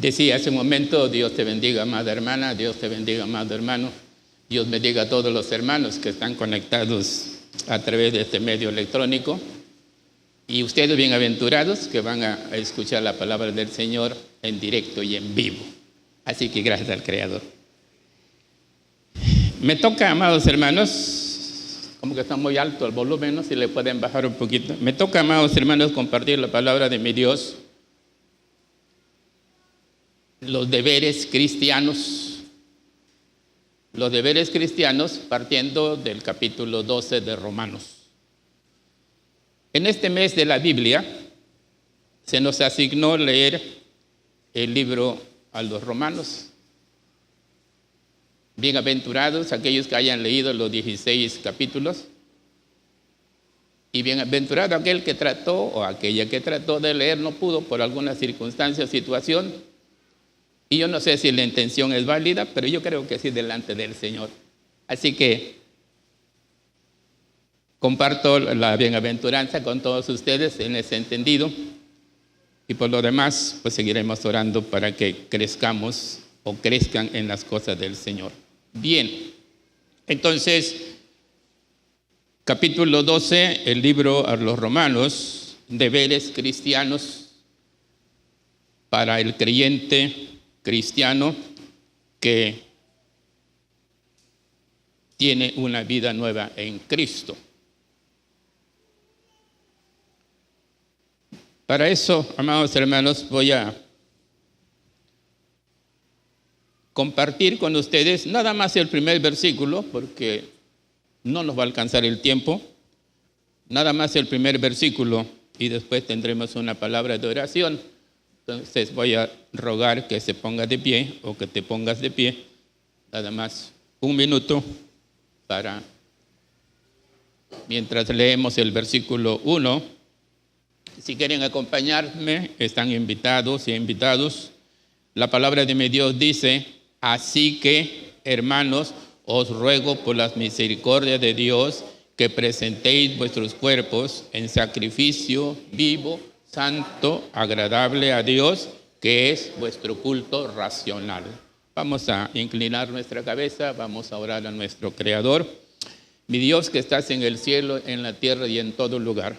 Decía hace un momento, Dios te bendiga, amada hermana, Dios te bendiga, amado hermano, Dios bendiga a todos los hermanos que están conectados a través de este medio electrónico y ustedes bienaventurados que van a escuchar la palabra del Señor en directo y en vivo. Así que gracias al Creador. Me toca, amados hermanos, como que está muy alto el volumen, ¿no? Si le pueden bajar un poquito. Me toca, amados hermanos, compartir la palabra de mi Dios. Los deberes cristianos. Los deberes cristianos partiendo del capítulo 12 de Romanos. En este mes de la Biblia se nos asignó leer el libro a los romanos. Bienaventurados aquellos que hayan leído los 16 capítulos. Y bienaventurado aquel que trató o aquella que trató de leer no pudo por alguna circunstancia o situación. Y yo no sé si la intención es válida, pero yo creo que sí delante del Señor. Así que comparto la bienaventuranza con todos ustedes en ese entendido. Y por lo demás, pues seguiremos orando para que crezcamos o crezcan en las cosas del Señor. Bien, entonces, capítulo 12, el libro a los Romanos, deberes cristianos para el creyente cristiano que tiene una vida nueva en Cristo. Para eso, amados hermanos, voy a compartir con ustedes nada más el primer versículo, porque no nos va a alcanzar el tiempo. Nada más el primer versículo y después tendremos una palabra de oración. Entonces voy a rogar que se ponga de pie o que te pongas de pie. Nada más un minuto para, mientras leemos el versículo 1. Si quieren acompañarme, están invitados y invitados. La palabra de mi Dios dice: así que, hermanos, os ruego por las misericordias de Dios que presentéis vuestros cuerpos en sacrificio vivo, santo, agradable a Dios, que es vuestro culto racional. Vamos a inclinar nuestra cabeza, vamos a orar a nuestro Creador. Mi Dios que estás en el cielo, en la tierra y en todo lugar.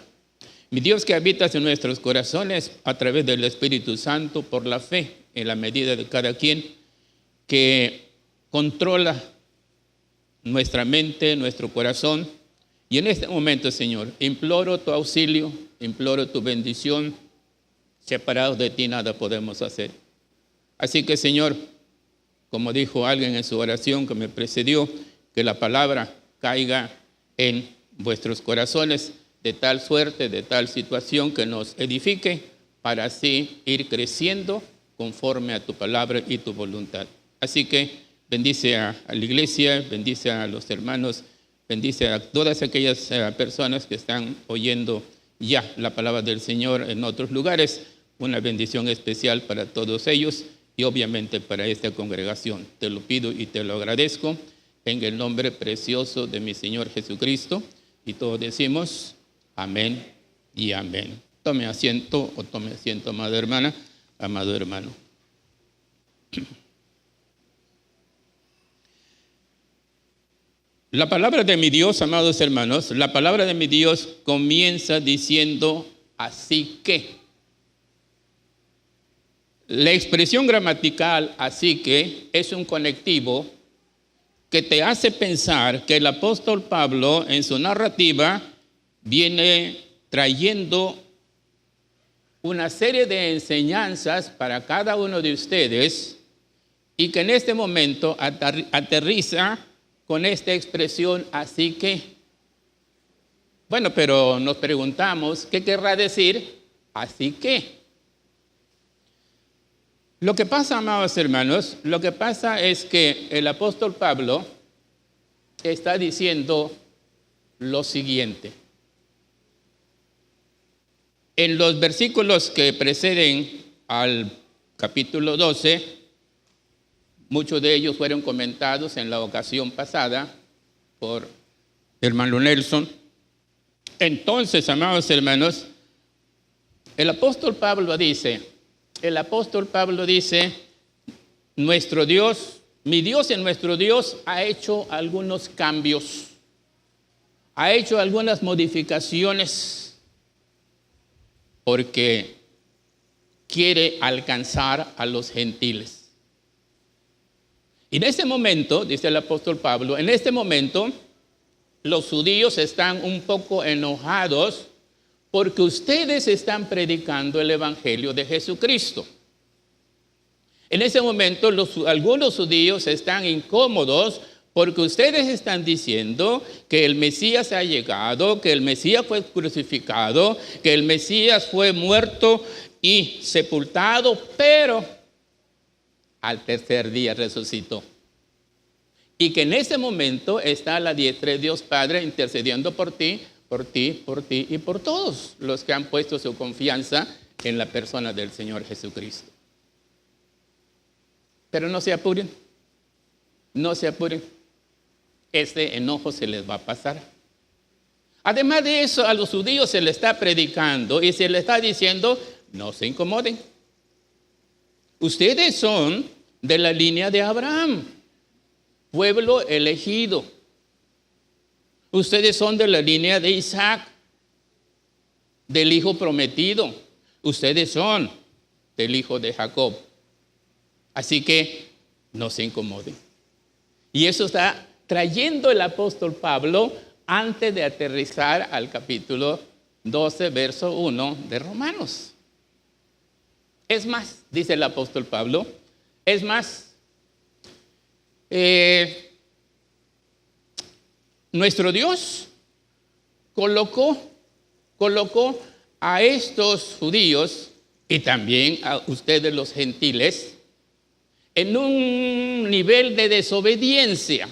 Mi Dios que habitas en nuestros corazones a través del Espíritu Santo por la fe, en la medida de cada quien, que controla nuestra mente, nuestro corazón. Y en este momento, Señor, imploro tu auxilio, imploro tu bendición. Separados de ti nada podemos hacer. Así que, Señor, como dijo alguien en su oración que me precedió, que la palabra caiga en vuestros corazones de tal suerte, de tal situación que nos edifique para así ir creciendo conforme a tu palabra y tu voluntad. Así que bendice a la iglesia, bendice a los hermanos, bendice a todas aquellas personas que están oyendo ya la palabra del Señor en otros lugares. Una bendición especial para todos ellos y obviamente para esta congregación. Te lo pido y te lo agradezco en el nombre precioso de mi Señor Jesucristo. Y todos decimos amén y amén. Tome asiento, amada hermana, amado hermano. La palabra de mi Dios, amados hermanos, la palabra de mi Dios comienza diciendo así que. La expresión gramatical así que es un conectivo que te hace pensar que el apóstol Pablo en su narrativa viene trayendo una serie de enseñanzas para cada uno de ustedes y que en este momento aterriza con esta expresión así que. Bueno, pero nos preguntamos, ¿qué querrá decir así que? Lo que pasa, amados hermanos, lo que pasa es que el apóstol Pablo está diciendo lo siguiente. En los versículos que preceden al capítulo 12, muchos de ellos fueron comentados en la ocasión pasada por hermano Nelson. Entonces, amados hermanos, el apóstol Pablo dice, el apóstol Pablo dice, nuestro Dios, mi Dios y nuestro Dios ha hecho algunos cambios, ha hecho algunas modificaciones, porque quiere alcanzar a los gentiles. Y en este momento, dice el apóstol Pablo, en este momento los judíos están un poco enojados porque ustedes están predicando el evangelio de Jesucristo. En ese momento algunos judíos están incómodos porque ustedes están diciendo que el Mesías ha llegado, que el Mesías fue crucificado, que el Mesías fue muerto y sepultado, pero al tercer día resucitó. Y que en ese momento está a la diestra de Dios Padre intercediendo por ti, por ti, por ti y por todos los que han puesto su confianza en la persona del Señor Jesucristo. Pero no se apuren, no se apuren. Este enojo se les va a pasar. Además de eso, a los judíos se les está predicando y se les está diciendo, no se incomoden. Ustedes son de la línea de Abraham, pueblo elegido. Ustedes son de la línea de Isaac, del hijo prometido. Ustedes son del hijo de Jacob. Así que no se incomoden. Y eso está trayendo el apóstol Pablo antes de aterrizar al capítulo 12, verso 1 de Romanos. Es más, dice el apóstol Pablo, es más, nuestro Dios colocó a estos judíos y también a ustedes los gentiles en un nivel de desobediencia.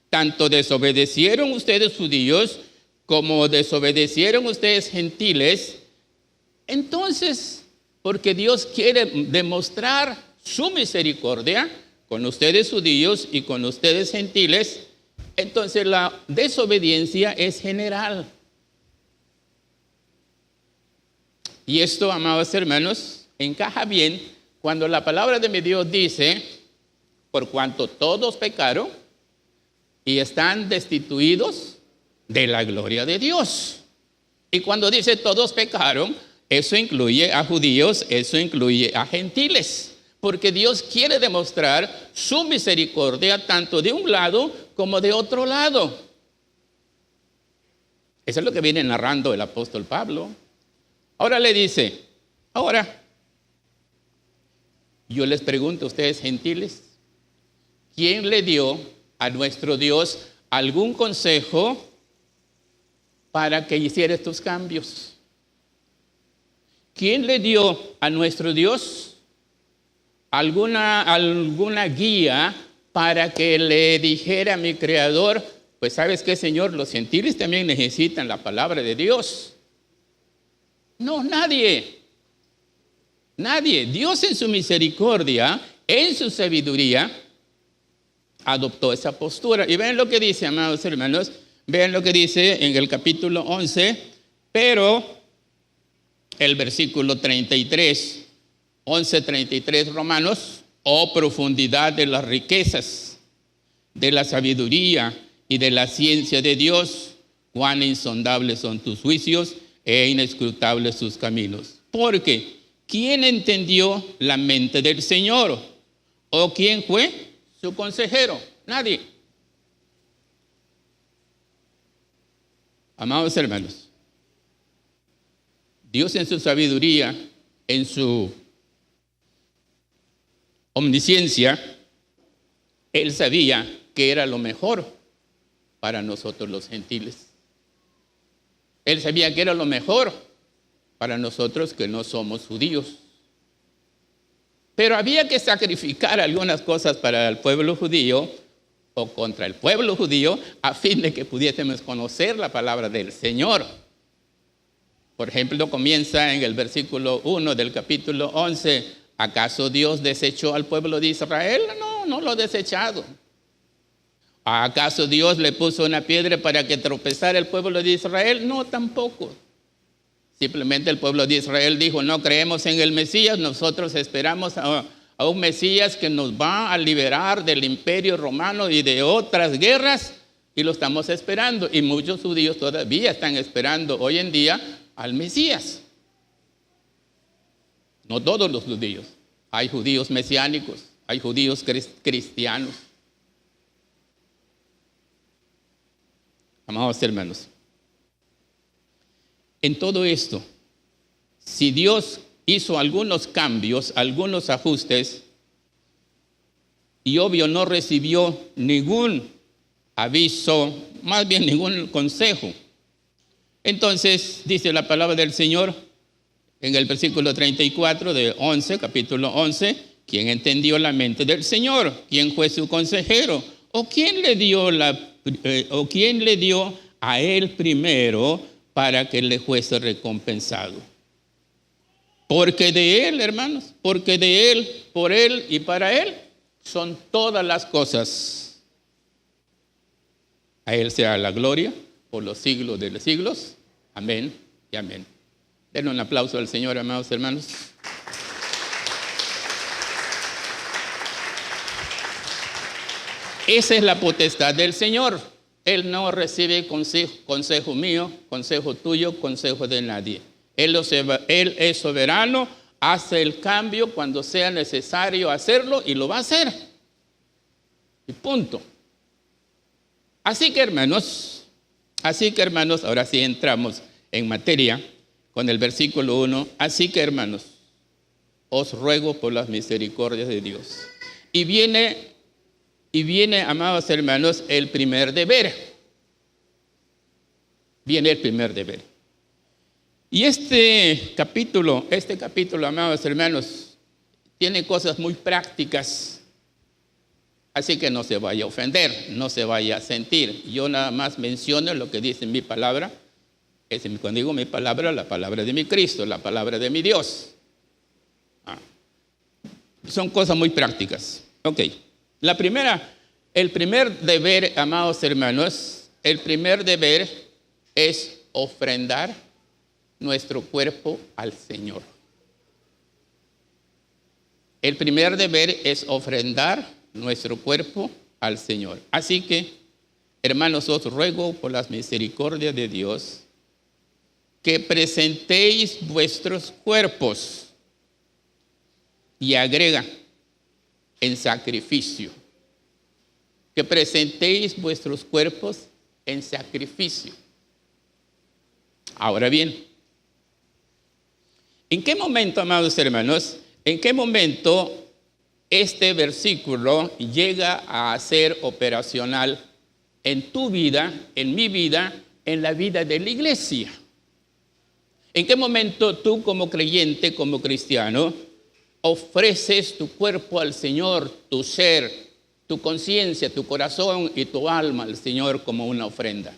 Tanto desobedecieron ustedes judíos como desobedecieron ustedes gentiles. Entonces, porque Dios quiere demostrar su misericordia con ustedes judíos y con ustedes gentiles, entonces la desobediencia es general. Y esto, amados hermanos, encaja bien cuando la palabra de mi Dios dice, por cuanto todos pecaron y están destituidos de la gloria de Dios. Y cuando dice todos pecaron, eso incluye a judíos, eso incluye a gentiles, porque Dios quiere demostrar su misericordia tanto de un lado como de otro lado. Eso es lo que viene narrando el apóstol Pablo. Ahora le dice, ahora, yo les pregunto a ustedes gentiles, ¿quién le dio a nuestro Dios algún consejo para que hiciera estos cambios? ¿Quién le dio a nuestro Dios alguna guía para que le dijera a mi Creador, pues sabes qué, Señor, los gentiles también necesitan la palabra de Dios? No, nadie. Nadie. Dios en su misericordia, en su sabiduría, adoptó esa postura. Y ven lo que dice, amados hermanos, vean lo que dice en el capítulo 11, pero el versículo 33, 11:33 Romanos, oh profundidad de las riquezas, de la sabiduría y de la ciencia de Dios, cuán insondables son tus juicios e inescrutables sus caminos. Porque, ¿quién entendió la mente del Señor? ¿O quién fue su consejero? Nadie. Amados hermanos, Dios en su sabiduría, en su omnisciencia, Él sabía que era lo mejor para nosotros los gentiles. Él sabía que era lo mejor para nosotros que no somos judíos. Pero había que sacrificar algunas cosas para el pueblo judío o contra el pueblo judío a fin de que pudiésemos conocer la palabra del Señor. Por ejemplo, comienza en el versículo 1 del capítulo 11. ¿Acaso Dios desechó al pueblo de Israel? No, no lo ha desechado. ¿Acaso Dios le puso una piedra para que tropezara el pueblo de Israel? No, tampoco. Simplemente el pueblo de Israel dijo, no creemos en el Mesías, nosotros esperamos a un Mesías que nos va a liberar del imperio romano y de otras guerras, y lo estamos esperando. Y muchos judíos todavía están esperando hoy en día al Mesías. No todos los judíos. Hay judíos mesiánicos, hay judíos cristianos. Amados hermanos, en todo esto, si Dios hizo algunos cambios, algunos ajustes, y obvio no recibió ningún aviso, más bien ningún consejo. Entonces, dice la palabra del Señor en el versículo 34 de 11, capítulo 11, ¿quién entendió la mente del Señor? ¿Quién fue su consejero? ¿O quién le dio a él primero para que le fuese recompensado? Porque de él, hermanos, porque de él, por él y para él son todas las cosas. A él sea la gloria por los siglos de los siglos. Amén y amén. Denle un aplauso al Señor, amados hermanos. Esa es la potestad del Señor. Él no recibe consejo mío, consejo tuyo, consejo de nadie. Él es soberano, hace el cambio cuando sea necesario hacerlo y lo va a hacer. Y punto. Así que hermanos, ahora sí entramos en materia con el versículo 1. Así que hermanos, os ruego por las misericordias de Dios. Y viene, amados hermanos, el primer deber. Viene el primer deber. Y este capítulo, amados hermanos, tiene cosas muy prácticas. Así que no se vaya a ofender, no se vaya a sentir. Yo nada más menciono lo que dice mi palabra. Cuando digo mi palabra, la palabra de mi Cristo, la palabra de mi Dios. Son cosas muy prácticas. Ok. El primer deber, amados hermanos, el primer deber es ofrendar nuestro cuerpo al Señor. El primer deber es ofrendar nuestro cuerpo al Señor. Así que, hermanos, os ruego por las misericordias de Dios que presentéis vuestros cuerpos, y agrega, en sacrificio. Que presentéis vuestros cuerpos en sacrificio. Ahora bien, ¿en qué momento, amados hermanos, en qué momento este versículo llega a ser operacional en tu vida, en mi vida, en la vida de la iglesia? ¿En qué momento tú como creyente, como cristiano, ofreces tu cuerpo al Señor, tu ser, tu conciencia, tu corazón y tu alma al Señor como una ofrenda?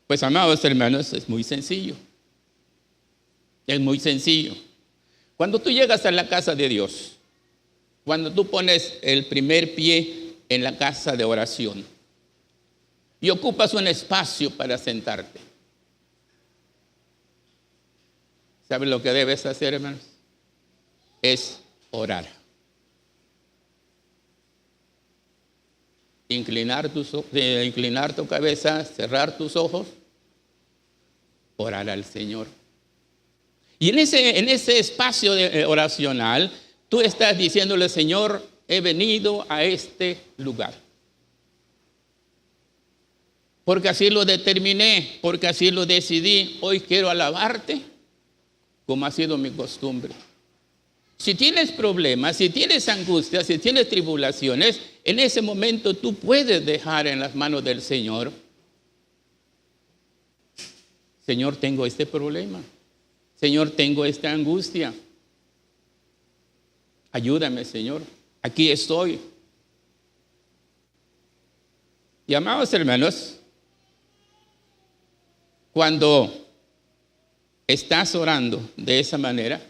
Pues, amados hermanos, es muy sencillo. Es muy sencillo. Cuando tú llegas a la casa de Dios, cuando tú pones el primer pie en la casa de oración y ocupas un espacio para sentarte, ¿sabes lo que debes hacer, hermanos? Es orar. Inclinar tu cabeza, cerrar tus ojos, orar al Señor. Y en ese espacio oracional, tú estás diciéndole, Señor, he venido a este lugar. Porque así lo determiné, porque así lo decidí. Hoy quiero alabarte como ha sido mi costumbre. Si tienes problemas, si tienes angustias, si tienes tribulaciones, en ese momento tú puedes dejar en las manos del Señor. Señor, tengo este problema. Señor, tengo esta angustia. Ayúdame, Señor. Aquí estoy. Y amados hermanos, cuando estás orando de esa manera,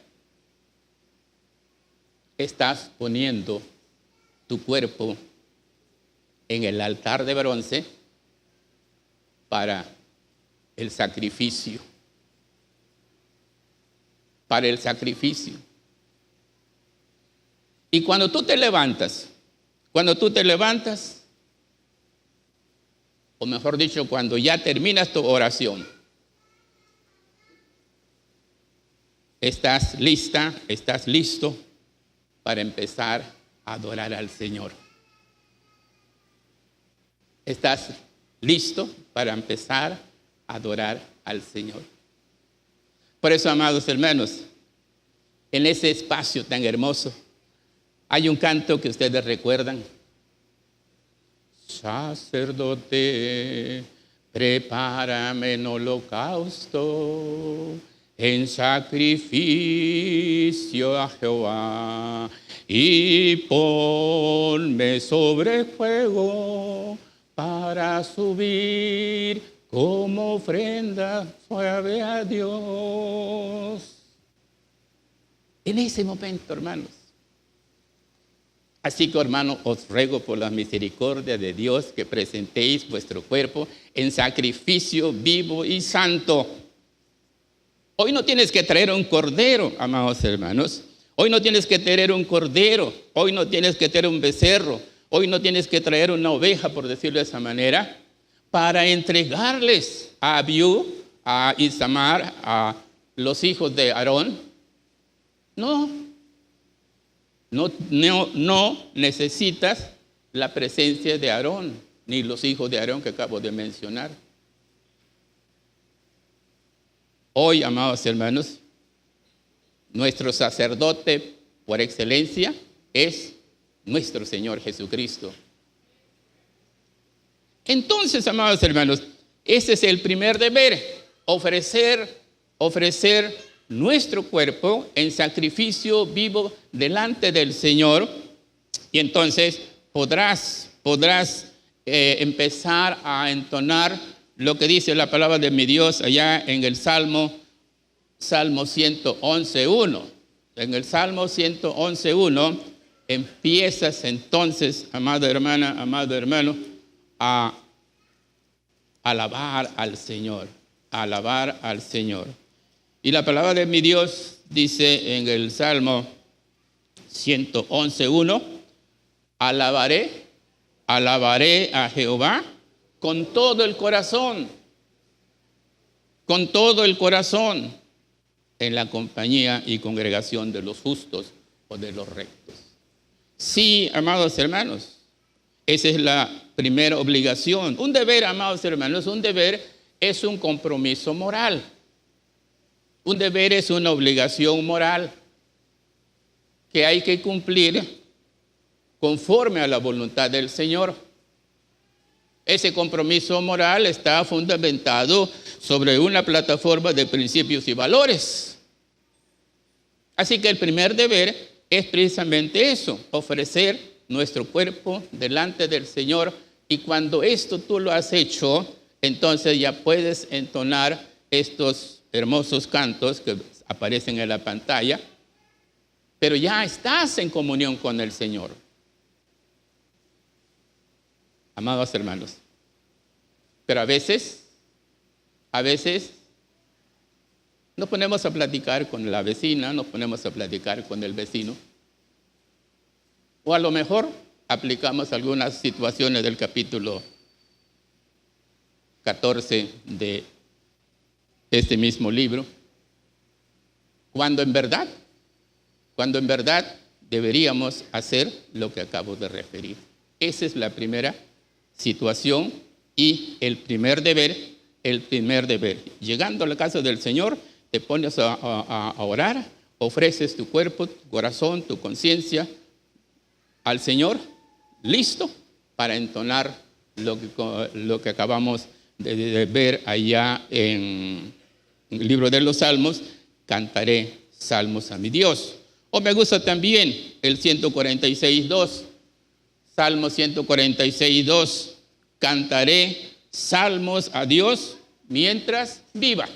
estás poniendo tu cuerpo en el altar de bronce para el sacrificio. Para el sacrificio. Y cuando tú te levantas, o mejor dicho, cuando ya terminas tu oración, estás lista, estás listo para empezar a adorar al Señor. Estás listo para empezar a adorar al Señor. Por eso, amados hermanos, en ese espacio tan hermoso, hay un canto que ustedes recuerdan. Sacerdote, prepárame en holocausto, en sacrificio a Jehová, y ponme sobre fuego para subir como ofrenda suave a Dios. En ese momento, hermanos. Así que, hermano, os ruego por la misericordia de Dios que presentéis vuestro cuerpo en sacrificio vivo y santo. Hoy no tienes que traer un cordero, amados hermanos. Hoy no tienes que traer un cordero. Hoy no tienes que traer un becerro. Hoy no tienes que traer una oveja, por decirlo de esa manera, para entregarles a Abiú, a Isamar, a los hijos de Aarón. No necesitas la presencia de Aarón, ni los hijos de Aarón que acabo de mencionar. Hoy, amados hermanos, nuestro sacerdote por excelencia es nuestro Señor Jesucristo. Entonces, amados hermanos, ese es el primer deber, ofrecer nuestro cuerpo en sacrificio vivo delante del Señor, y entonces podrás empezar a entonar lo que dice la palabra de mi Dios allá en el Salmo 111.1. En el Salmo 111.1 empiezas entonces, amada hermana, amado hermano, a alabar al Señor, Y la palabra de mi Dios dice en el Salmo 111.1, alabaré a Jehová con todo el corazón, en la compañía y congregación de los justos o de los rectos. Sí, amados hermanos, esa es la primera obligación. Un deber, amados hermanos, un deber es un compromiso moral. Un deber es una obligación moral que hay que cumplir conforme a la voluntad del Señor. Ese compromiso moral está fundamentado sobre una plataforma de principios y valores. Así que el primer deber es precisamente eso, ofrecer nuestro cuerpo delante del Señor, y cuando esto tú lo has hecho, entonces ya puedes entonar estos hermosos cantos que aparecen en la pantalla, pero ya estás en comunión con el Señor. Amados hermanos, pero a veces nos ponemos a platicar con la vecina, nos ponemos a platicar con el vecino, o a lo mejor aplicamos algunas situaciones del capítulo 14 de este mismo libro, cuando en verdad deberíamos hacer lo que acabo de referir. Esa es la primera situación y el primer deber. Llegando a la casa del Señor, te pones a orar, ofreces tu cuerpo, tu corazón, tu conciencia al Señor, listo para entonar lo que acabamos de ver allá en el libro de los Salmos. Cantaré salmos a mi Dios. O me gusta también el 146.2, Salmo 146.2, cantaré salmos a Dios mientras viva.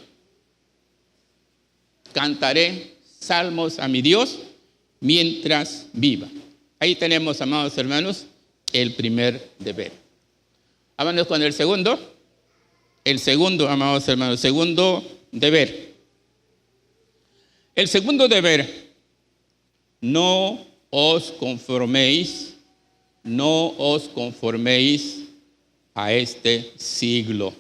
Cantaré salmos a mi Dios mientras viva. Ahí tenemos, amados hermanos, el primer deber. Vámonos con el segundo. el segundo, amados hermanos, el segundo deber. El segundo deber, no os conforméis a este siglo,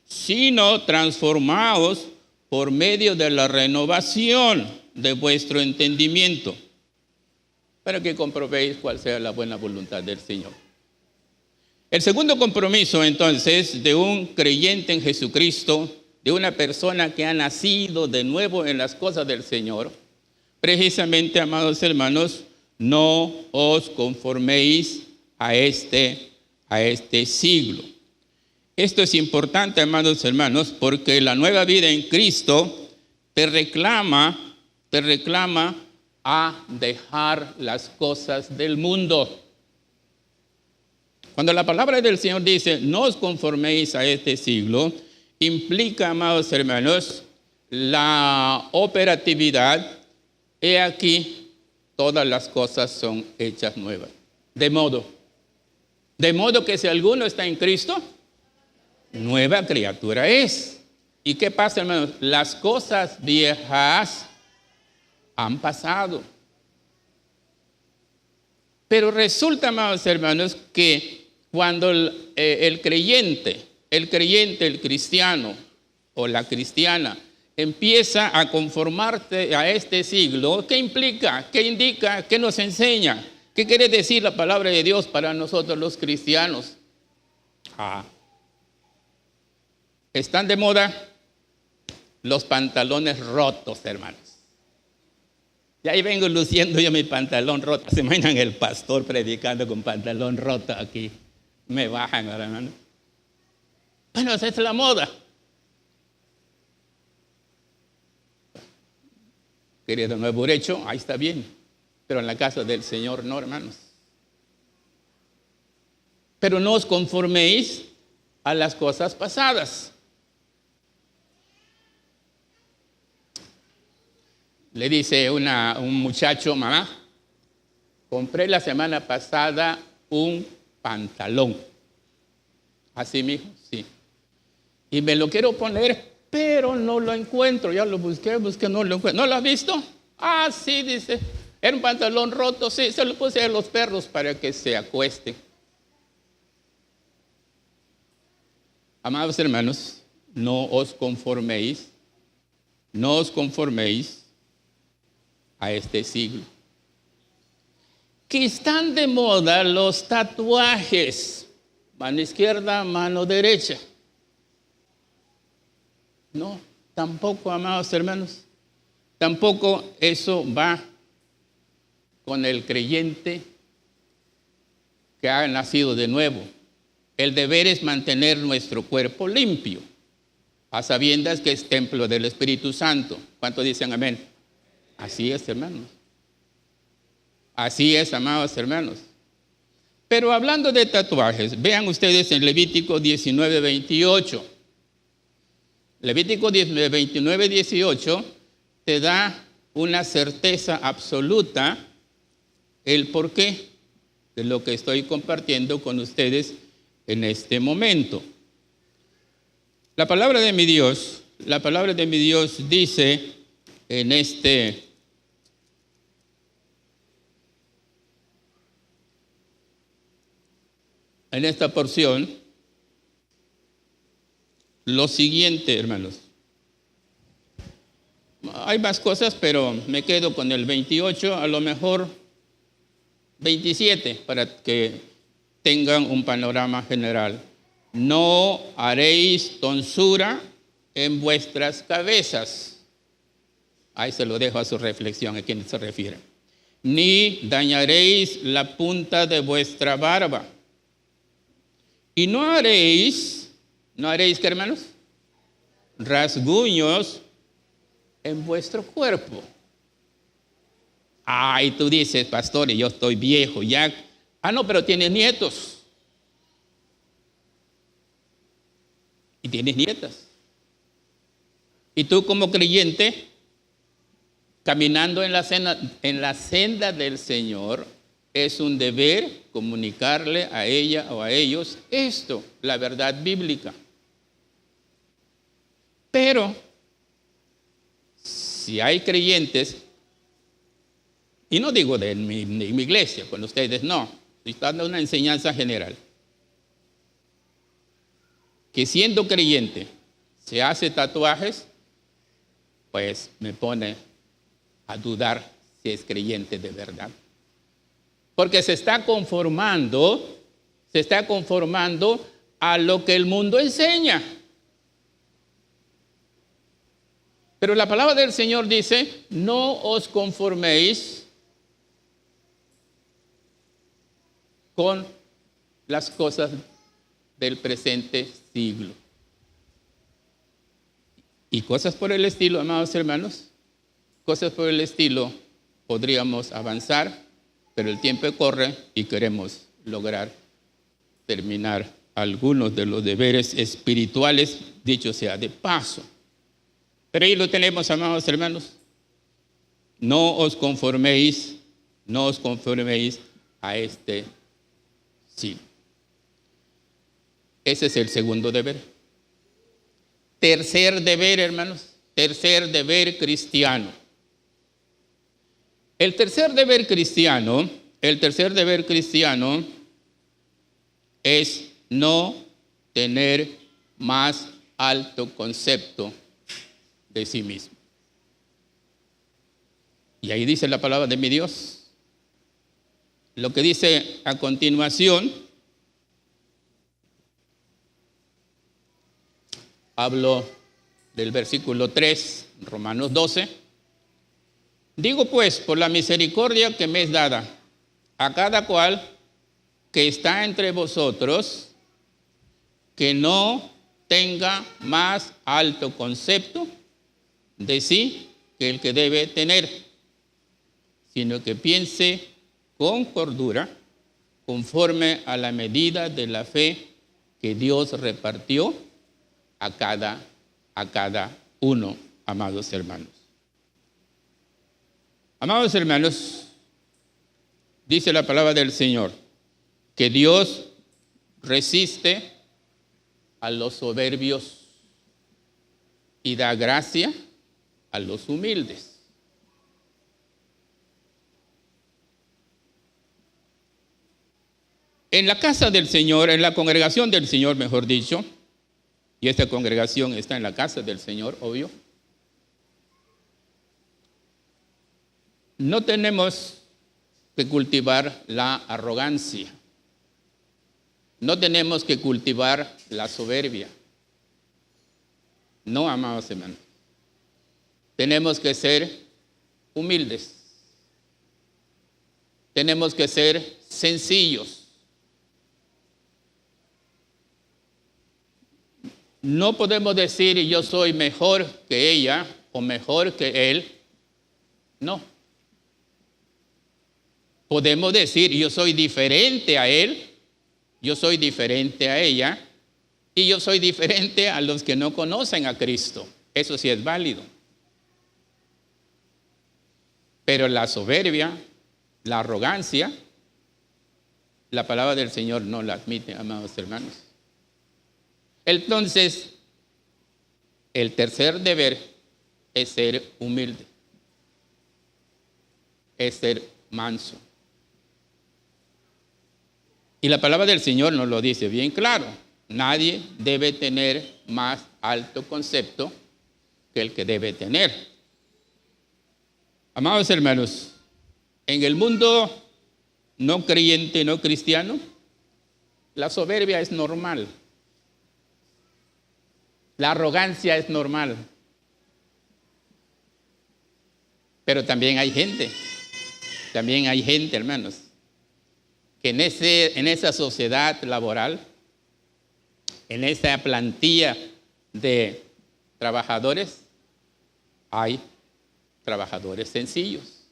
sino transformaos por medio de la renovación de vuestro entendimiento, para que comprobéis cuál sea la buena voluntad del Señor. El segundo compromiso, entonces, de un creyente en Jesucristo, de una persona que ha nacido de nuevo en las cosas del Señor, precisamente, amados hermanos, no os conforméis a este siglo. Esto es importante, amados hermanos, porque la nueva vida en Cristo te reclama a dejar las cosas del mundo. Cuando la palabra del Señor dice, no os conforméis a este siglo, implica, amados hermanos, la operatividad. He aquí, todas las cosas son hechas nuevas. De modo que si alguno está en Cristo, nueva criatura es. ¿Y qué pasa, hermanos? Las cosas viejas han pasado. Pero resulta, amados hermanos, que cuando el creyente, el cristiano o la cristiana empieza a conformarse a este siglo, ¿qué implica? ¿Qué indica? ¿Qué nos enseña? ¿Qué quiere decir la palabra de Dios para nosotros los cristianos? Están de moda los pantalones rotos, hermanos. Y ahí vengo luciendo yo mi pantalón roto. Se imaginan el pastor predicando con pantalón roto aquí. Me bajan, hermano. Bueno, esa es la moda. Querido nuevo hecho, ahí está bien. Pero en la casa del Señor no, hermanos. Pero no os conforméis a las cosas pasadas. Le dice un muchacho, mamá, compré la semana pasada un pantalón. ¿Así, mijo? Sí. Y me lo quiero poner, pero no lo encuentro. Ya lo busqué, no lo encuentro. ¿No lo has visto? Ah, sí, dice. Era un pantalón roto, sí, se lo puse a los perros para que se acuesten. Amados hermanos, no os conforméis a este siglo. Que están de moda los tatuajes, mano izquierda, mano derecha. No, tampoco, amados hermanos, tampoco eso va con el creyente que ha nacido de nuevo. El deber es mantener nuestro cuerpo limpio, a sabiendas que es templo del Espíritu Santo. ¿Cuántos dicen amén? Así es, hermanos. Así es, amados hermanos. Pero hablando de tatuajes, vean ustedes en Levítico 19, 28. Levítico 29, 18 te da una certeza absoluta el porqué de lo que estoy compartiendo con ustedes en este momento. La palabra de mi Dios dice en esta porción lo siguiente, hermanos. Hay más cosas, pero me quedo con el 28, a lo mejor 27, para que tengan un panorama general. No haréis tonsura en vuestras cabezas. Ahí se lo dejo a su reflexión, a quien se refiere. Ni dañaréis la punta de vuestra barba. Y no haréis, ¿qué, hermanos? Rasguños en vuestro cuerpo. Ay, tú dices, pastor, yo estoy viejo ya. Ah, no, pero tienes nietos. Y tienes nietas. Y tú como creyente, caminando en la senda del Señor, es un deber comunicarle a ella o a ellos esto, la verdad bíblica. Pero si hay creyentes, y no digo de mi iglesia, con ustedes no, estoy dando una enseñanza general, que siendo creyente se hace tatuajes, pues me pone a dudar si es creyente de verdad. Porque se está conformando a lo que el mundo enseña. Pero la palabra del Señor dice, no os conforméis con las cosas del presente siglo. Y cosas por el estilo, amados hermanos, cosas por el estilo, podríamos avanzar, pero el tiempo corre y queremos lograr terminar algunos de los deberes espirituales, dicho sea de paso. Pero ahí lo tenemos, amados hermanos. No os conforméis a este siglo. Ese es el segundo deber. Tercer deber, hermanos, tercer deber cristiano. El tercer deber cristiano es no tener más alto concepto de sí mismo. Y ahí dice la palabra de mi Dios. Lo que dice a continuación, hablo del versículo 3, Romanos 12. Digo pues, por la misericordia que me es dada, a cada cual que está entre vosotros, que no tenga más alto concepto de sí que el que debe tener, sino que piense con cordura, conforme a la medida de la fe que Dios repartió a cada uno, amados hermanos. Amados hermanos, dice la palabra del Señor, que Dios resiste a los soberbios y da gracia a los humildes. En la casa del Señor, en la congregación del Señor, mejor dicho, y esta congregación está en la casa del Señor, obvio, no tenemos que cultivar la arrogancia. No tenemos que cultivar la soberbia. No, amados hermanos. Tenemos que ser humildes. Tenemos que ser sencillos. No podemos decir yo soy mejor que ella o mejor que él. No. Podemos decir yo soy diferente a él, yo soy diferente a ella y yo soy diferente a los que no conocen a Cristo. Eso sí es válido. Pero la soberbia, la arrogancia, la palabra del Señor no la admite, amados hermanos. Entonces, el tercer deber es ser humilde, es ser manso. Y la palabra del Señor nos lo dice bien claro. Nadie debe tener más alto concepto que el que debe tener. Amados hermanos, en el mundo no creyente, no cristiano, la soberbia es normal. La arrogancia es normal. Pero también hay gente, hermanos, que en esa sociedad laboral, en esa plantilla de trabajadores, hay trabajadores sencillos,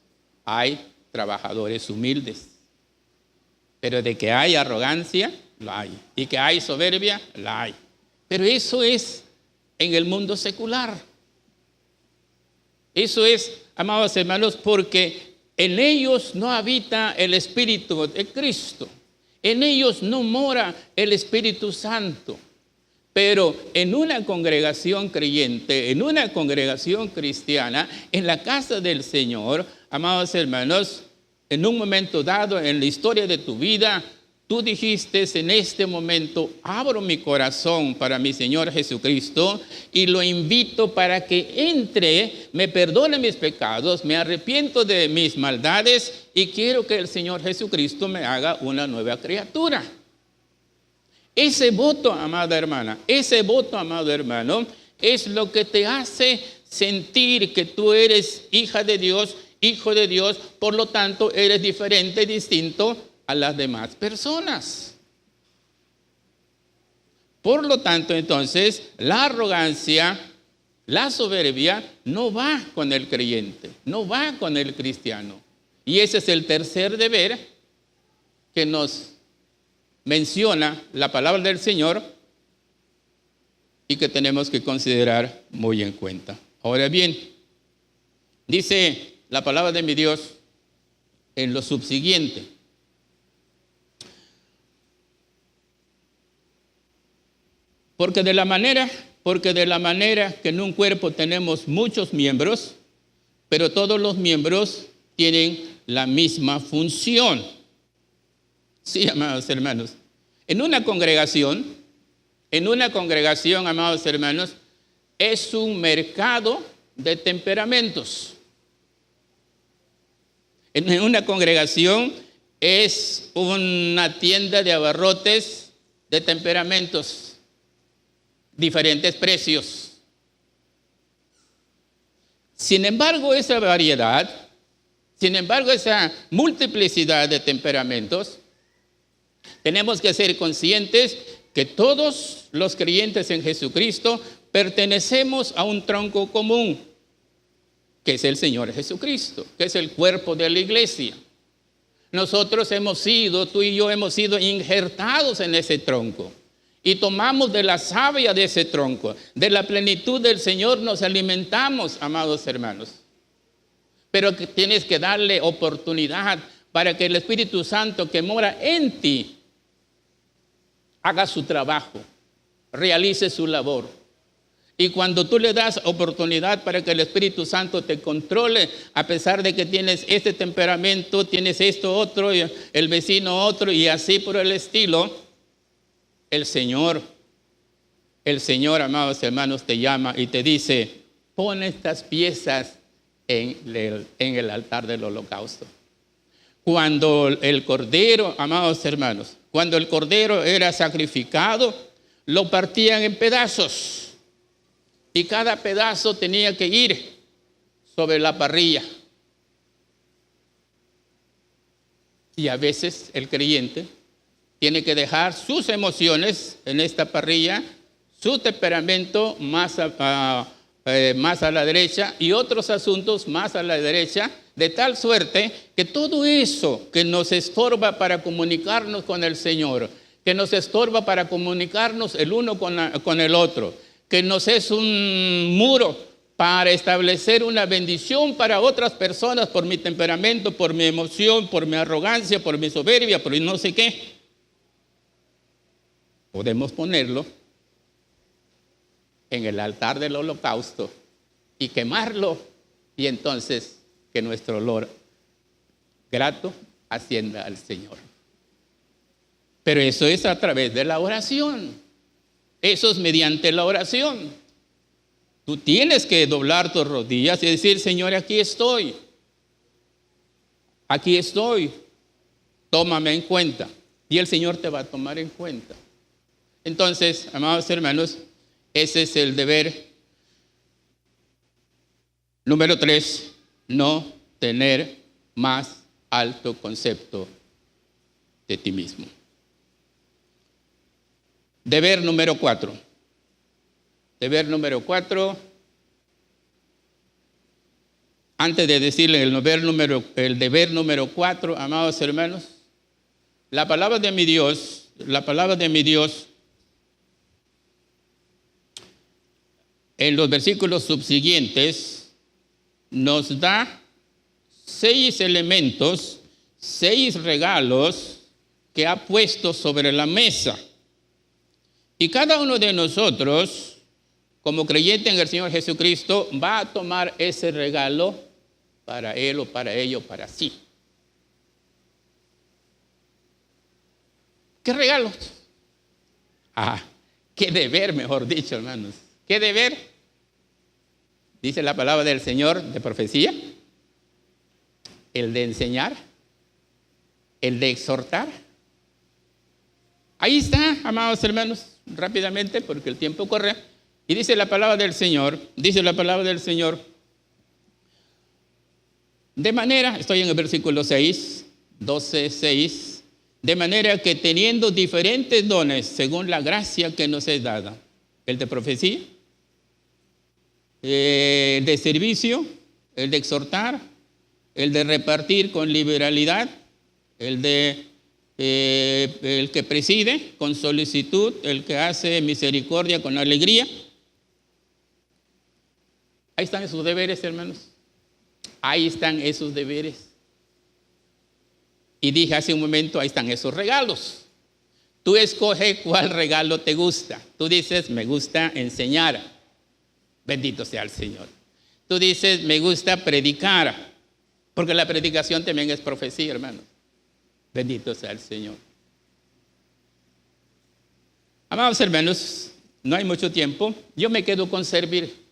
hay trabajadores humildes. Pero de que hay arrogancia, la hay. Y que hay soberbia, la hay. Pero eso es en el mundo secular. Eso es, amados hermanos, porque en ellos no habita el Espíritu de Cristo. En ellos no mora el Espíritu Santo. Pero en una congregación creyente, en una congregación cristiana, en la casa del Señor, amados hermanos, en un momento dado en la historia de tu vida, tú dijiste: en este momento abro mi corazón para mi Señor Jesucristo y lo invito para que entre, me perdone mis pecados, me arrepiento de mis maldades y quiero que el Señor Jesucristo me haga una nueva criatura. Ese voto, amada hermana, ese voto, amado hermano, es lo que te hace sentir que tú eres hija de Dios, hijo de Dios, por lo tanto eres diferente, distinto a las demás personas. Por lo tanto, entonces, la arrogancia, la soberbia no va con el creyente, no va con el cristiano. Y ese es el tercer deber que nos menciona la palabra del Señor y que tenemos que considerar muy en cuenta. Ahora bien, dice la palabra de mi Dios en lo subsiguiente: porque de la manera que en un cuerpo tenemos muchos miembros, pero todos los miembros tienen la misma función. Sí, amados hermanos, en una congregación, amados hermanos, es un mercado de temperamentos. En una congregación es una tienda de abarrotes de temperamentos, diferentes precios. Sin embargo, esa variedad, esa multiplicidad de temperamentos, tenemos que ser conscientes que todos los creyentes en Jesucristo pertenecemos a un tronco común, que es el Señor Jesucristo, que es el cuerpo de la iglesia. Nosotros tú y yo hemos sido injertados en ese tronco y tomamos de la savia de ese tronco, de la plenitud del Señor nos alimentamos, amados hermanos. Pero que tienes que darle oportunidad para que el Espíritu Santo que mora en ti haga su trabajo, realice su labor. Y cuando tú le das oportunidad para que el Espíritu Santo te controle, a pesar de que tienes este temperamento, tienes esto otro, el vecino otro, y así por el estilo, el Señor, amados hermanos, te llama y te dice: pon estas piezas en el altar del holocausto. Cuando el cordero, amados hermanos, cuando el cordero era sacrificado, lo partían en pedazos y cada pedazo tenía que ir sobre la parrilla. Y a veces el creyente tiene que dejar sus emociones en esta parrilla, su temperamento más a la derecha y otros asuntos más a la derecha, de tal suerte que todo eso que nos estorba para comunicarnos con el Señor, que nos estorba para comunicarnos el uno con el otro, que nos es un muro para establecer una bendición para otras personas por mi temperamento, por mi emoción, por mi arrogancia, por mi soberbia, por no sé qué, podemos ponerlo en el altar del holocausto y quemarlo, y entonces que nuestro olor grato ascienda al Señor. Pero eso es a través de la oración. Eso es mediante la oración. Tú tienes que doblar tus rodillas y decir: Señor, aquí estoy. Aquí estoy. Tómame en cuenta. Y el Señor te va a tomar en cuenta. Entonces, amados hermanos, ese es el deber. Número 3, no tener más alto concepto de ti mismo. Deber número 4. Deber número 4. Antes de decirle el deber número 4, amados hermanos, la palabra de mi Dios, en los versículos subsiguientes, nos da 6 elementos, 6 regalos que ha puesto sobre la mesa. Y cada uno de nosotros, como creyente en el Señor Jesucristo, va a tomar ese regalo para él o para ella o para sí. ¿Qué regalos? Qué deber, mejor dicho, hermanos. ¿Qué deber? Dice la palabra del Señor de profecía, el de enseñar, el de exhortar. Ahí está, amados hermanos, rápidamente porque el tiempo corre. Y dice la palabra del Señor, de manera, estoy en el versículo 6, 12, 6, de manera que teniendo diferentes dones según la gracia que nos es dada, el de profecía, el de servicio, el de exhortar, el de repartir con liberalidad, el que preside con solicitud, el que hace misericordia con alegría. Ahí están esos deberes, hermanos. Ahí están esos deberes. Y dije hace un momento, ahí están esos regalos. Tú escoge cuál regalo te gusta. Tú dices, me gusta enseñar. Bendito sea el Señor. Tú dices, me gusta predicar. Porque la predicación también es profecía, hermano. Bendito sea el Señor. Amados hermanos, no hay mucho tiempo. Yo me quedo con servir.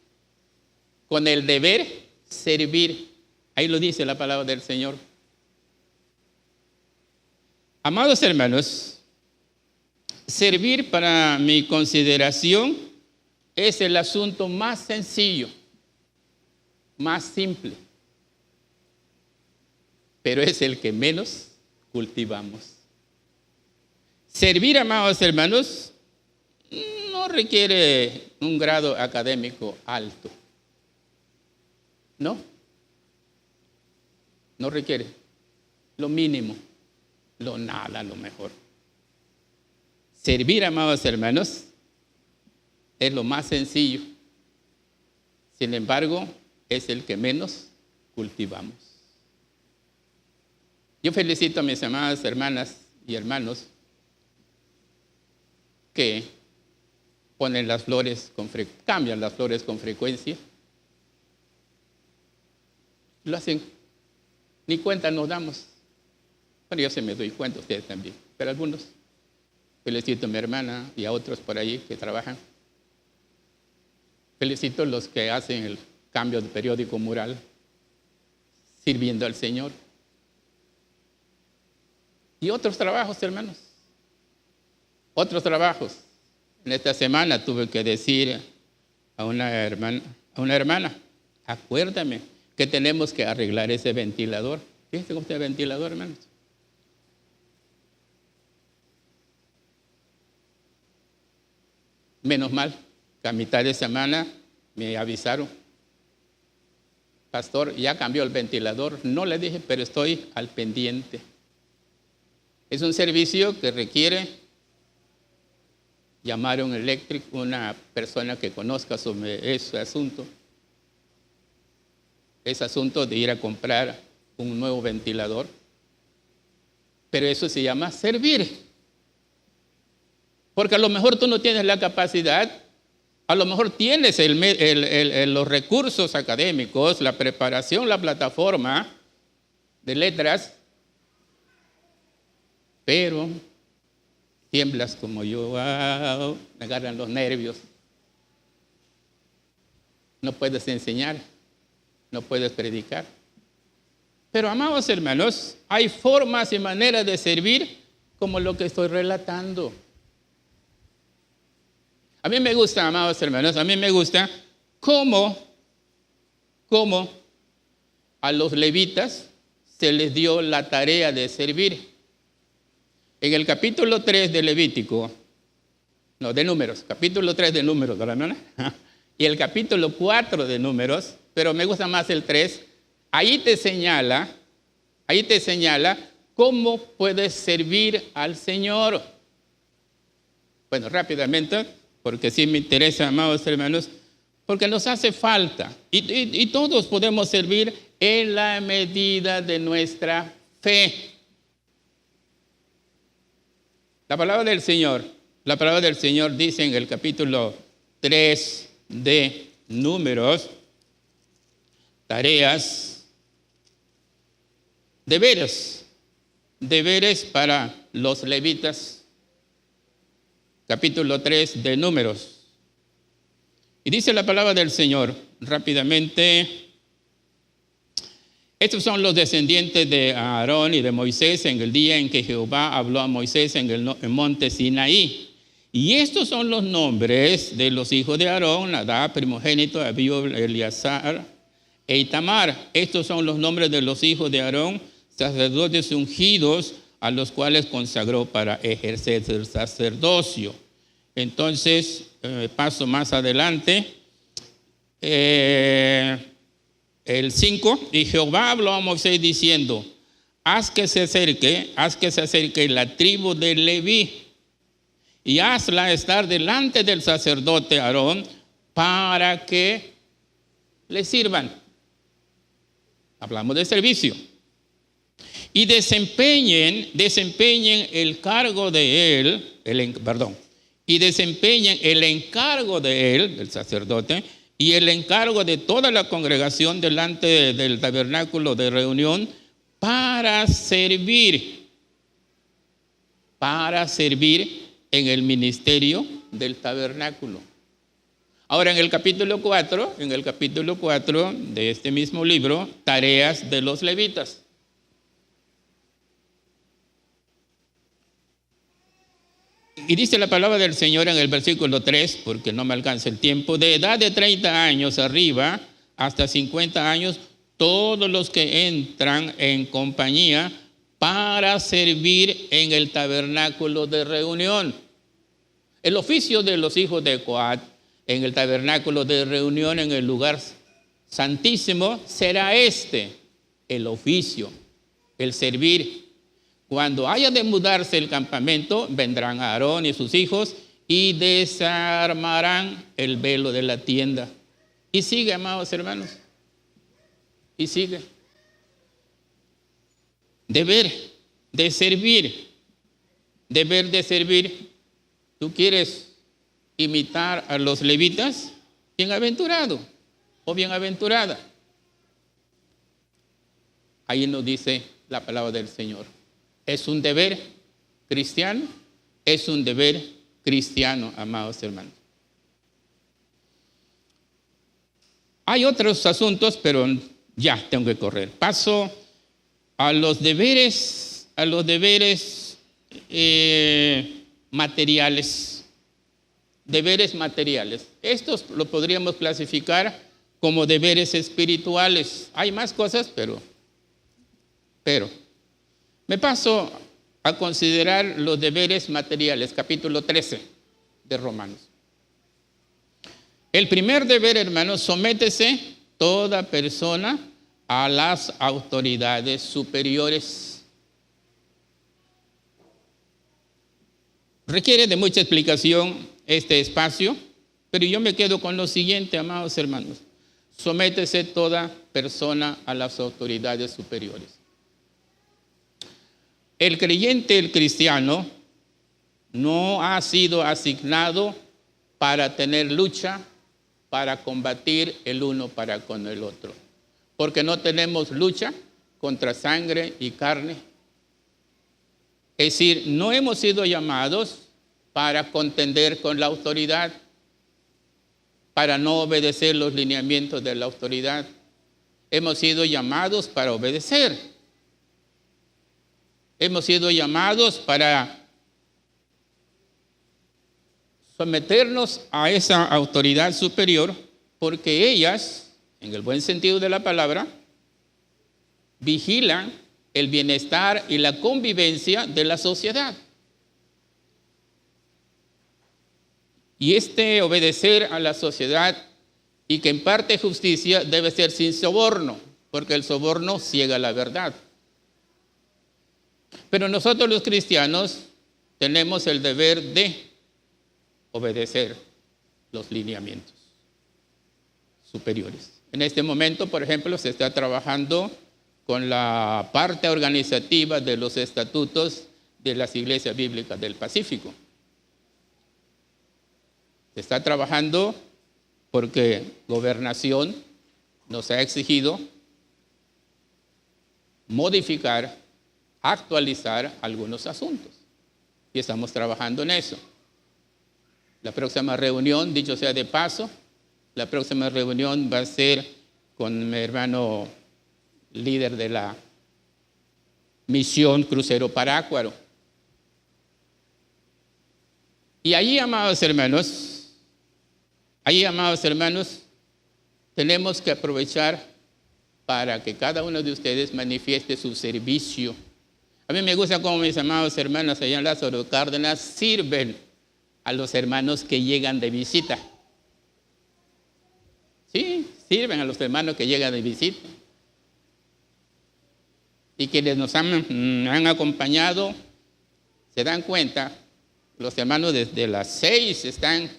Con el deber servir. Ahí lo dice la palabra del Señor. Amados hermanos, servir para mi consideración es el asunto más sencillo, más simple, pero es el que menos cultivamos. Servir, amados hermanos, no requiere un grado académico alto. No requiere. Lo mínimo, lo nada, lo mejor. Servir, amados hermanos, es lo más sencillo. Sin embargo, es el que menos cultivamos. Yo felicito a mis amadas hermanas y hermanos que ponen las flores cambian las flores con frecuencia. Lo hacen, ni cuenta nos damos. Bueno, yo se me doy cuenta, ustedes también, pero algunos. Felicito a mi hermana y a otros por ahí que trabajan. Felicito a los que hacen el cambio de periódico mural, sirviendo al Señor. Y otros trabajos, hermanos. Otros trabajos. En esta semana tuve que decir a una hermana, acuérdame que tenemos que arreglar ese ventilador. Fíjense cómo está el ventilador, hermanos. Menos mal, que a mitad de semana me avisaron. Pastor, ya cambió el ventilador. No le dije, pero estoy al pendiente. Es un servicio que requiere llamar a un eléctrico, una persona que conozca sobre ese asunto. Es asunto de ir a comprar un nuevo ventilador. Pero eso se llama servir. Porque a lo mejor tú no tienes la capacidad, a lo mejor tienes los recursos académicos, la preparación, la plataforma de letras, pero tiemblas como yo, me agarran los nervios. No puedes enseñar, no puedes predicar. Pero, amados hermanos, hay formas y maneras de servir como lo que estoy relatando. A mí me gusta, amados hermanos, a mí me gusta cómo a los levitas se les dio la tarea de servir. En el capítulo 3 de Levítico, de Números, capítulo 3 de Números, ¿verdad? Y el capítulo 4 de Números, pero me gusta más el 3, ahí te señala cómo puedes servir al Señor. Bueno, rápidamente, porque sí me interesa, amados hermanos, porque nos hace falta. Y todos podemos servir en la medida de nuestra fe. La palabra del Señor La palabra del Señor dice en el capítulo 3 de Números, tareas, deberes para los levitas, capítulo 3 de Números. Y dice la palabra del Señor rápidamente: estos son los descendientes de Aarón y de Moisés en el día en que Jehová habló a Moisés en el monte Sinaí. Y estos son los nombres de los hijos de Aarón: Nadab, primogénito, Abiú, Eleazar e Itamar. Estos son los nombres de los hijos de Aarón, sacerdotes ungidos, a los cuales consagró para ejercer el sacerdocio. Entonces, paso más adelante. El 5, y Jehová habló a Moisés diciendo: haz que se acerque la tribu de Leví, y hazla estar delante del sacerdote Aarón para que le sirvan. Hablamos de servicio. Y desempeñen el cargo de él, y desempeñen el encargo de él, del sacerdote, y el encargo de toda la congregación delante del tabernáculo de reunión para servir en el ministerio del tabernáculo. Ahora en el capítulo 4 de este mismo libro, tareas de los levitas. Y dice la palabra del Señor en el versículo 3, porque no me alcanza el tiempo: de edad de 30 años arriba hasta 50 años, todos los que entran en compañía para servir en el tabernáculo de reunión. El oficio de los hijos de Coat en el tabernáculo de reunión, en el lugar santísimo, será el oficio, el servir. Cuando haya de mudarse el campamento, vendrán Aarón y sus hijos y desarmarán el velo de la tienda. Y sigue, amados hermanos, y sigue. Deber de servir. ¿Tú quieres imitar a los levitas? Bienaventurado o bienaventurada. Ahí nos dice la palabra del Señor. Es un deber cristiano, amados hermanos. Hay otros asuntos, pero ya tengo que correr. Paso a los deberes materiales. Deberes materiales. Estos lo podríamos clasificar como deberes espirituales. Hay más cosas, pero me paso a considerar los deberes materiales, capítulo 13 de Romanos. El primer deber, hermanos: sométese toda persona a las autoridades superiores. Requiere de mucha explicación este espacio, pero yo me quedo con lo siguiente, amados hermanos: sométese toda persona a las autoridades superiores. El creyente, el cristiano, no ha sido asignado para tener lucha, para combatir el uno para con el otro. Porque no tenemos lucha contra sangre y carne. Es decir, no hemos sido llamados para contender con la autoridad, para no obedecer los lineamientos de la autoridad. Hemos sido llamados para obedecer. Hemos sido llamados para someternos a esa autoridad superior, porque ellas, en el buen sentido de la palabra, vigilan el bienestar y la convivencia de la sociedad. Y obedecer a la sociedad, y que en parte justicia, debe ser sin soborno, porque el soborno ciega la verdad. Pero nosotros los cristianos tenemos el deber de obedecer los lineamientos superiores. En este momento, por ejemplo, se está trabajando con la parte organizativa de los estatutos de las iglesias bíblicas del Pacífico. Se está trabajando porque Gobernación nos ha exigido modificar, actualizar algunos asuntos. Y estamos trabajando en eso. La próxima reunión, dicho sea de paso, la próxima reunión va a ser con mi hermano líder de la misión Crucero Parácuaro. Y allí, amados hermanos, tenemos que aprovechar para que cada uno de ustedes manifieste su servicio. A mí me gusta cómo mis amados hermanos allá en Lázaro Cárdenas sirven a los hermanos que llegan de visita. Sí, sirven a los hermanos que llegan de visita. Y quienes nos han acompañado se dan cuenta, los hermanos desde las 6 están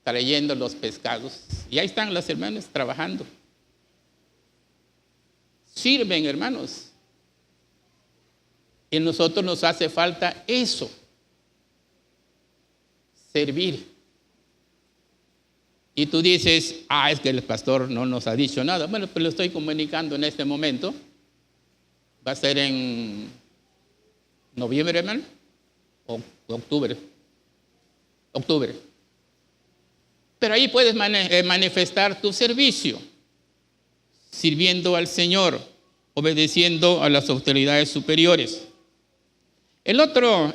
trayendo los pescados. Y ahí están los hermanos trabajando. Sirven, hermanos. Y a nosotros nos hace falta eso. Servir. Y tú dices, es que el pastor no nos ha dicho nada. Bueno, pues lo estoy comunicando en este momento. Va a ser en noviembre, hermano, o octubre. Octubre. Pero ahí puedes manifestar tu servicio, sirviendo al Señor, obedeciendo a las autoridades superiores. El otro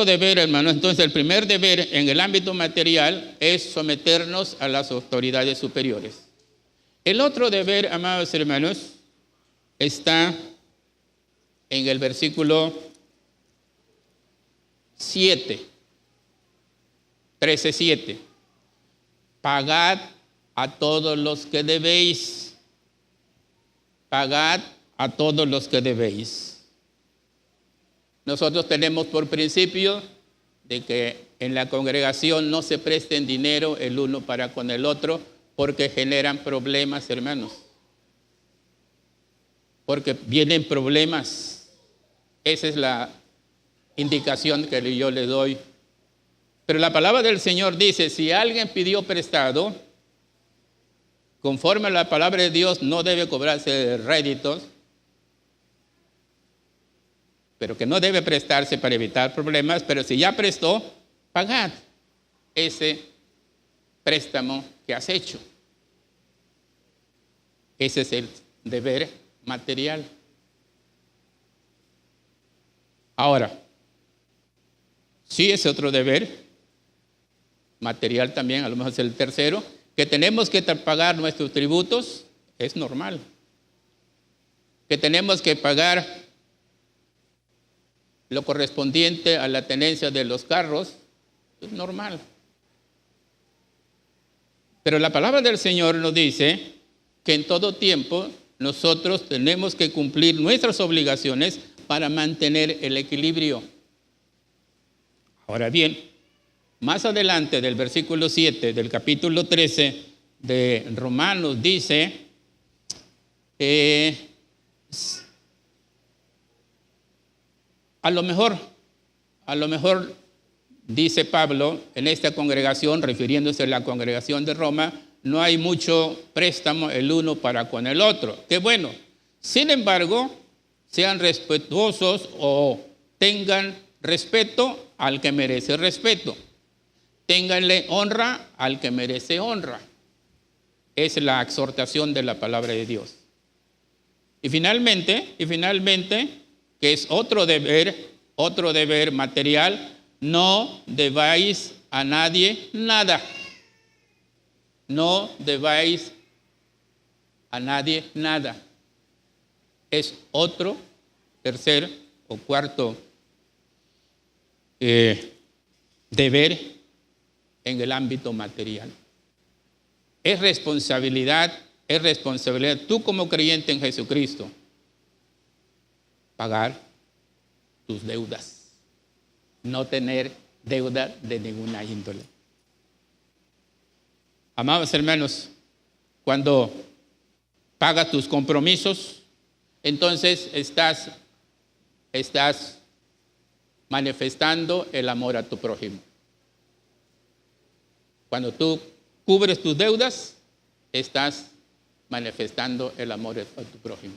deber, hermano, entonces el primer deber en el ámbito material es someternos a las autoridades superiores. El otro deber, amados hermanos, está en el versículo 13:7. Pagad a todos los que debéis. Pagad a todos los que debéis. Nosotros tenemos por principio de que en la congregación no se presten dinero el uno para con el otro porque generan problemas, hermanos. Porque vienen problemas. Esa es la indicación que yo le doy. Pero la palabra del Señor dice, si alguien pidió prestado, conforme a la palabra de Dios no debe cobrarse réditos, pero que no debe prestarse para evitar problemas, pero si ya prestó, pagad ese préstamo que has hecho. Ese es el deber material. Ahora, sí es otro deber material también, a lo mejor es el tercero, que tenemos que pagar nuestros tributos, es normal. Que tenemos que pagar lo correspondiente a la tenencia de los carros, es normal. Pero la palabra del Señor nos dice que en todo tiempo nosotros tenemos que cumplir nuestras obligaciones para mantener el equilibrio. Ahora bien, más adelante del versículo 7 del capítulo 13 de Romanos dice, a lo mejor dice Pablo en esta congregación, refiriéndose a la congregación de Roma, no hay mucho préstamo el uno para con el otro. Qué bueno. Sin embargo, sean respetuosos o tengan respeto al que merece respeto. Ténganle honra al que merece honra. Es la exhortación de la palabra de Dios. Y finalmente, que es otro deber material, no debáis a nadie nada. No debáis a nadie nada. Es otro, tercer o cuarto deber en el ámbito material. Es responsabilidad tú como creyente en Jesucristo, pagar tus deudas, no tener deuda de ninguna índole. Amados hermanos, cuando pagas tus compromisos, entonces estás manifestando el amor a tu prójimo. Cuando tú cubres tus deudas, estás manifestando el amor a tu prójimo.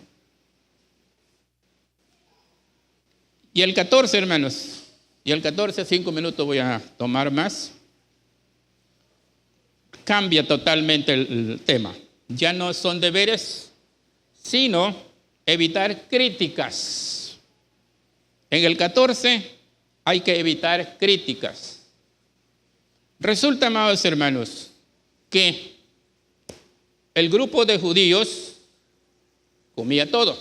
Y el 14, hermanos, 5 minutos voy a tomar más. Cambia totalmente el tema. Ya no son deberes, sino evitar críticas. En el 14 hay que evitar críticas. Resulta, amados hermanos, que el grupo de judíos comía todo.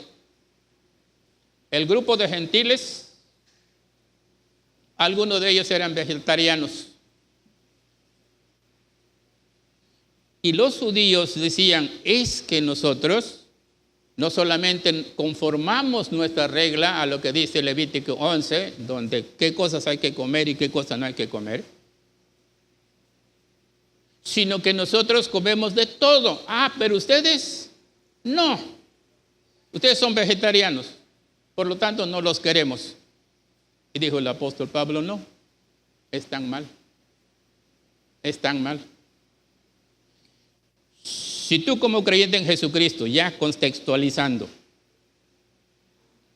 El grupo de gentiles, algunos de ellos eran vegetarianos. Y los judíos decían, es que nosotros no solamente conformamos nuestra regla a lo que dice Levítico 11, donde qué cosas hay que comer y qué cosas no hay que comer, sino que nosotros comemos de todo. Pero ustedes no. Ustedes son vegetarianos, por lo tanto no los queremos. Y dijo el apóstol Pablo, no, están mal. Están mal. Si tú como creyente en Jesucristo, ya contextualizando,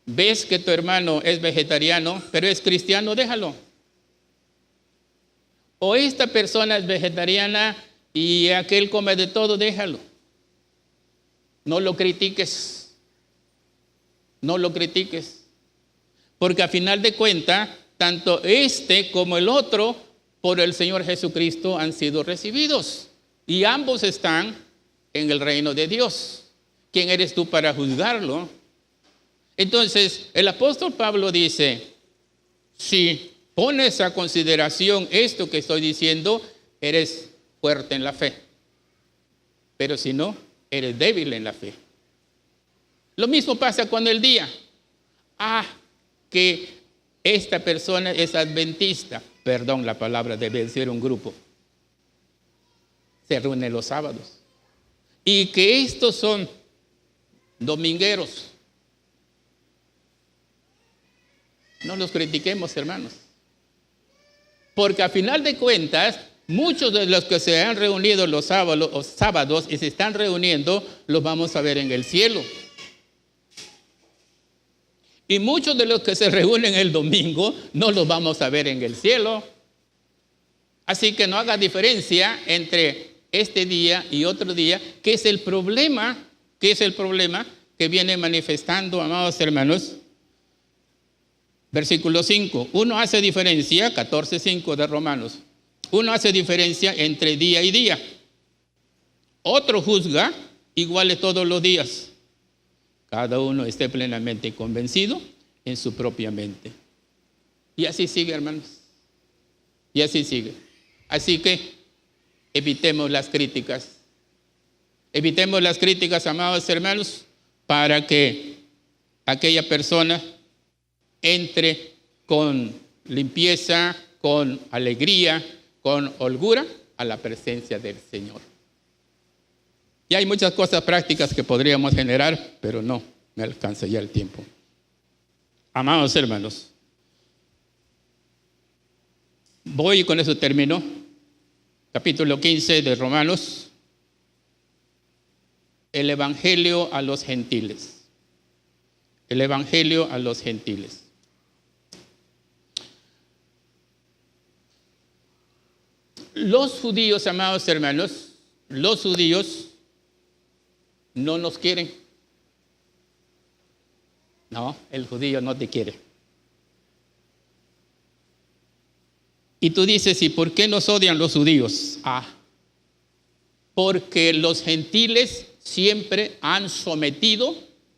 ves que tu hermano es vegetariano, pero es cristiano, déjalo. O esta persona es vegetariana y aquel come de todo, déjalo. No lo critiques. No lo critiques. Porque a final de cuentas, tanto este como el otro, por el Señor Jesucristo han sido recibidos. Y ambos están en el reino de Dios. ¿Quién eres tú para juzgarlo? Entonces, el apóstol Pablo dice, si pones a consideración esto que estoy diciendo, eres fuerte en la fe. Pero si no, eres débil en la fe. Lo mismo pasa con el día. Que esta persona es adventista. Perdón, la palabra debe ser un grupo. Se reúnen los sábados. Y que estos son domingueros. No los critiquemos, hermanos. Porque a final de cuentas, muchos de los que se han reunido los sábados y se están reuniendo, los vamos a ver en el cielo. Y muchos de los que se reúnen el domingo, no los vamos a ver en el cielo. Así que no haga diferencia entre este día y otro día, que es el problema que viene manifestando, amados hermanos. Versículo 5, uno hace diferencia, 14:5 de Romanos, uno hace diferencia entre día y día. Otro juzga iguales todos los días. Cada uno esté plenamente convencido en su propia mente. Y así sigue, hermanos. Y así sigue. Así que evitemos las críticas. Evitemos las críticas, amados hermanos, para que aquella persona entre con limpieza, con alegría, con holgura a la presencia del Señor. Y hay muchas cosas prácticas que podríamos generar, pero no me alcanza ya el tiempo. Amados hermanos, voy y con eso termino. Capítulo 15 de Romanos, el evangelio a los gentiles. El evangelio a los gentiles. Los judíos, amados hermanos, los judíos no nos quieren. No, el judío no te quiere. Y tú dices, ¿y por qué nos odian los judíos? Porque los gentiles siempre han sometido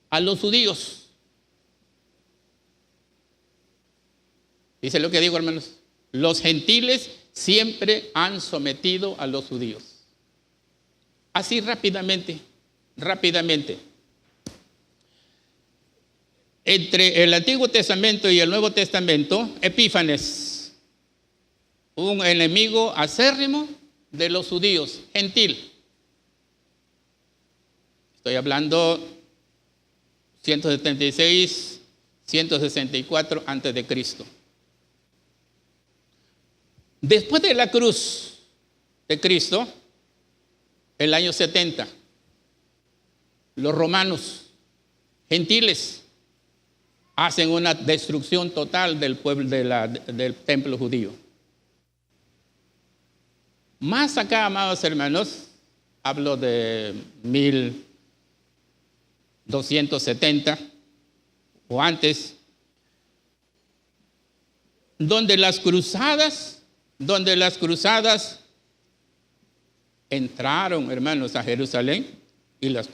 a los judíos. ¿Dice lo que digo, hermanos? Los gentiles siempre han sometido a los judíos. Así rápidamente. Entre el Antiguo Testamento y el Nuevo Testamento, Epífanes, un enemigo acérrimo de los judíos, gentil. Estoy hablando 176, 164 antes de Cristo. Después de la cruz de Cristo, el año 70, los romanos, gentiles, hacen una destrucción total del pueblo del templo judío. Más acá, amados hermanos, hablo de 1270 o antes, donde las cruzadas entraron, hermanos, a Jerusalén, y los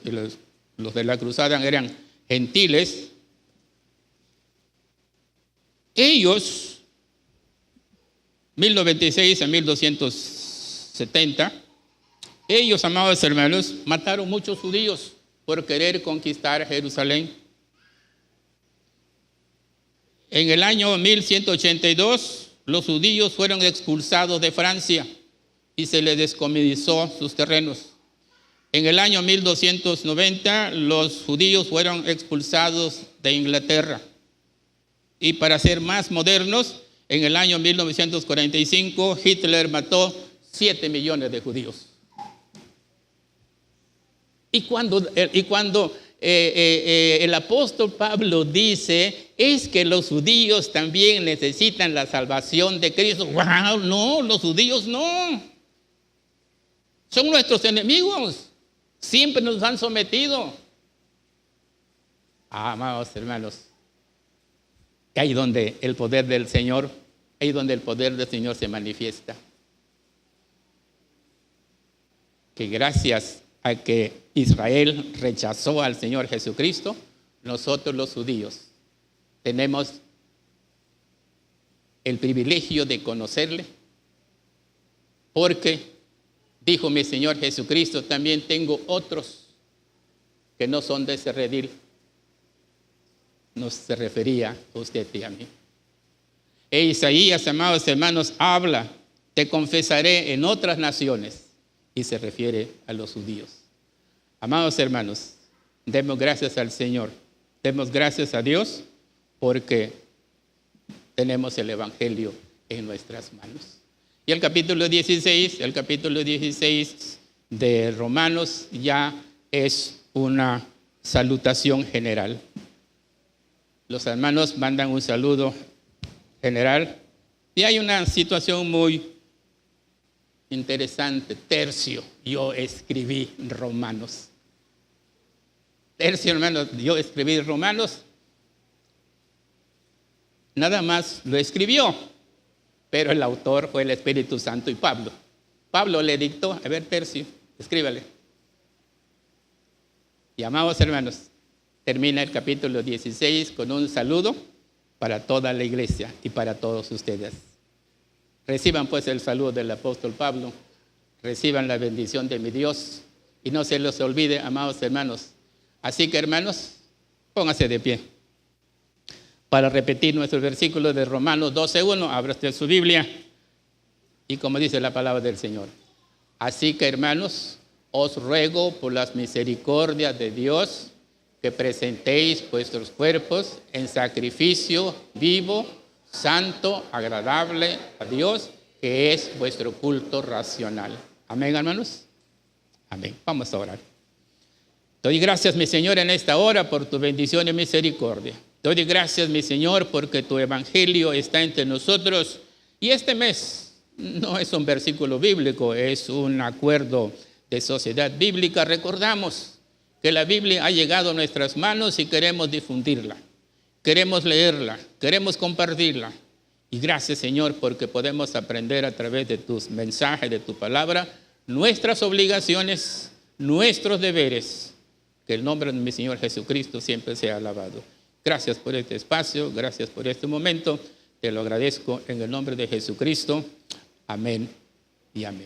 de la cruzada eran gentiles. Ellos, 1096 a 1270, ellos, amados hermanos, mataron muchos judíos por querer conquistar Jerusalén. En el año 1182, los judíos fueron expulsados de Francia y se les descomisó sus terrenos. En el año 1290, los judíos fueron expulsados de Inglaterra. Y para ser más modernos, en el año 1945, Hitler mató 7 millones de judíos. Y cuando el apóstol Pablo dice, es que los judíos también necesitan la salvación de Cristo. ¡Wow! No, los judíos no. Son nuestros enemigos. Siempre nos han sometido. Amados hermanos, ahí donde el poder del Señor, ahí donde el poder del Señor se manifiesta. Que gracias a que Israel rechazó al Señor Jesucristo, nosotros los judíos tenemos el privilegio de conocerle, porque dijo mi Señor Jesucristo, también tengo otros que no son de ese redil. No se refería a usted y a mí. Isaías, amados hermanos, habla, te confesaré en otras naciones, y se refiere a los judíos. Amados hermanos, demos gracias al Señor, demos gracias a Dios, porque tenemos el Evangelio en nuestras manos. Y el capítulo 16 de Romanos ya es una salutación general. Los hermanos mandan un saludo general y hay una situación muy interesante. Tercio, yo escribí Romanos. Tercio, hermanos, yo escribí Romanos. Nada más lo escribió, pero el autor fue el Espíritu Santo y Pablo. Pablo le dictó, a ver, Tercio, escríbale. Y amados hermanos, termina el capítulo 16 con un saludo para toda la iglesia y para todos ustedes. Reciban pues el saludo del apóstol Pablo, reciban la bendición de mi Dios y no se los olvide, amados hermanos. Así que, hermanos, pónganse de pie para repetir nuestro versículo de Romanos 12:1. Abra usted su Biblia y como dice la palabra del Señor. Así que, hermanos, os ruego por las misericordias de Dios que presentéis vuestros cuerpos en sacrificio vivo, santo, agradable a Dios, que es vuestro culto racional. Amén, hermanos. Amén. Vamos a orar. Doy gracias, mi Señor, en esta hora por tu bendición y misericordia. Doy gracias, mi Señor, porque tu evangelio está entre nosotros. Y este mes no es un versículo bíblico, es un acuerdo de sociedad bíblica. Recordamos que la Biblia ha llegado a nuestras manos y queremos difundirla. Queremos leerla, queremos compartirla. Y gracias, Señor, porque podemos aprender a través de tus mensajes, de tu palabra, nuestras obligaciones, nuestros deberes. Que el nombre de mi Señor Jesucristo siempre sea alabado. Gracias por este espacio, gracias por este momento. Te lo agradezco en el nombre de Jesucristo. Amén y amén.